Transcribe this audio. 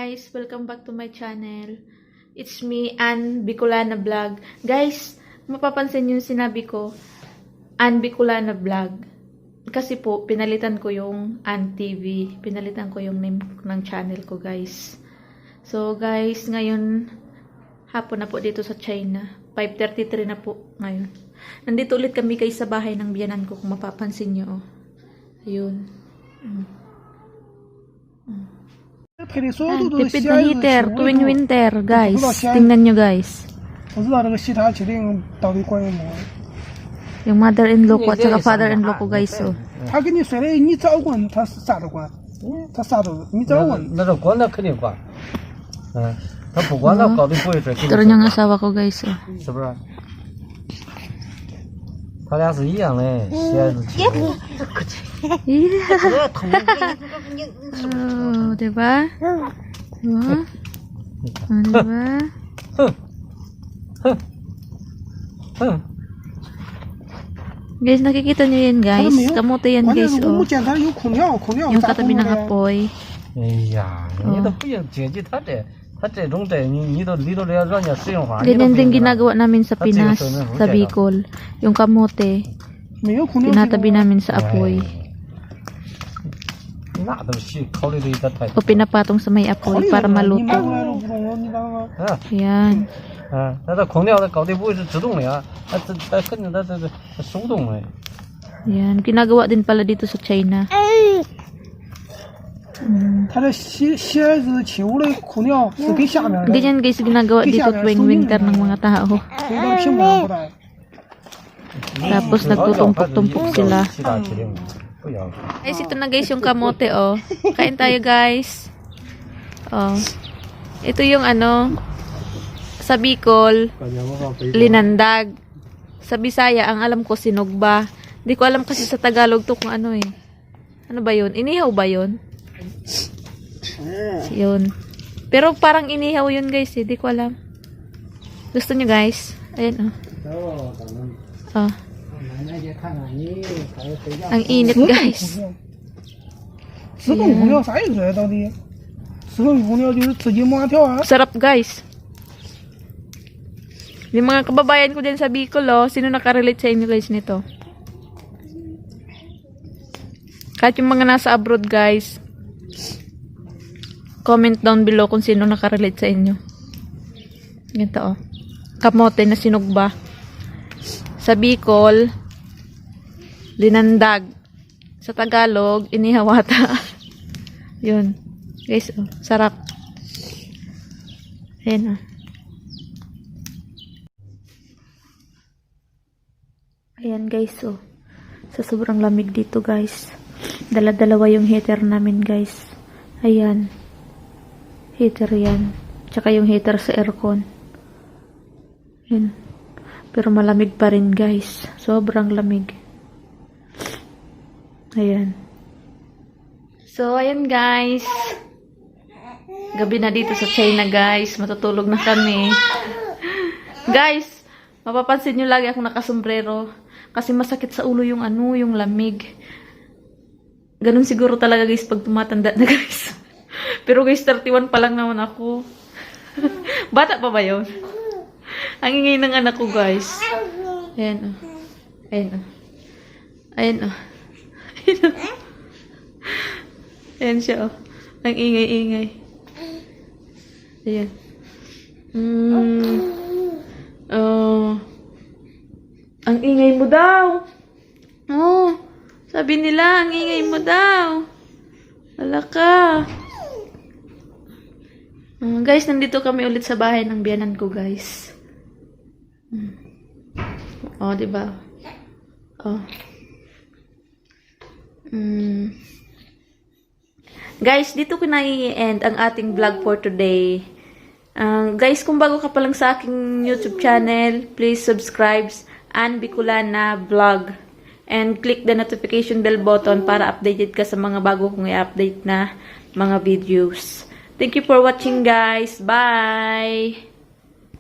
guys, welcome back to my channel. It's me, Ann Bicolana Vlog. Guys, mapapansin yung sinabi ko, Ann Bicolana Vlog. Kasi po, pinalitan ko yung Ann TV. Pinalitan ko yung name ng channel ko, guys. So, guys, ngayon, hapon na po dito sa China. 5:33 na po ngayon. Nandito ulit kami guys sa bahay ng biyanan ko, kung mapapansin nyo. Oh. Ayun. Tipid na heater tuwing winter, guys. Tingnan nyo, guys. Yung mother-in-law ko at saka father-in-law ko, guys. Oh. Ito rin yung asawa ko, guys. Oh. 他俩是一样的，鞋子鞋。Oh, diba? Diba? Oh, diba? Guys, nakikita nyo yan, guys. Kamote yan, guys. Oh. Yung katabi ng apoy. 哎呀，你都不用解决他这。 Ganyan din ginagawa namin sa Pinas, sa Bicol. Yung kamote, tinatabi namin sa apoy. O pinapatong sa may apoy para maluto. Yan. Yan, ginagawa din pala dito sa China. Ganyan guys ginagawa dito tuwing winter ng mga tao. Tapos nagtutumpok-tumpok sila. Guys, ito na guys yung kamote, oh. Kain tayo, guys. Oh. Ito yung ano, sa Bicol, linandag. Sa Bisaya, ang alam ko sinugba. Hindi ko alam kasi sa Tagalog to kung ano eh. Ano ba yun? Inihaw ba yun? Yun. Pero parang inihaw yun, guys, eh. Di ko alam. Gusto nyo, guys? Ayan, oh. Oh. Ang init, guys. Sarap, guys. Yung mga kababayan ko din sa Bicol, oh. Sino nakarelate sa inyo, guys, nito? Kahit yung mga nasa abroad, guys. Comment down below kung sino nakarelate sa inyo. Ganito, oh. Kamote na sinugba. Sa Bicol, linandag. Sa Tagalog, inihawata. Yun. Guys, oh. Sarap. Ayan, oh. Ayan, guys, oh. Sa sobrang lamig dito, guys. Dala-dalawa yung heater namin, guys. Ayan. Heater yan. Tsaka yung heater sa aircon. Yan. Pero malamig pa rin, guys. Sobrang lamig. Ayan. So, ayan, guys. Gabi na dito sa China, guys. Matutulog na kami. Guys, mapapansin nyo lagi akong nakasombrero. Kasi masakit sa ulo yung ano, yung lamig. Ganun siguro talaga, guys, pag tumatanda na, guys. Pero guys, 31 pa lang naman ako. Bata pa ba yun? Ang ingay ng anak ko, guys. Ayan, oh. Ayan, oh. Ayan, oh. Ayan, oh. Ayan siya, oh. Ang ingay-ingay. Ayan. Oh. Ang ingay mo daw. Oh. Sabi nila, ang ingay mo daw. Wala ka. Guys, nandito kami ulit sa bahay ng biyanan ko, guys. Oh, diba? Oh. Guys, dito ko na i-end ang ating vlog for today. Guys, kung bago ka pa lang sa aking YouTube channel, please subscribe Ann Bicolana Vlog. And click the notification bell button para updated ka sa mga bago kong i-update na mga videos. Thank you for watching, guys. Bye!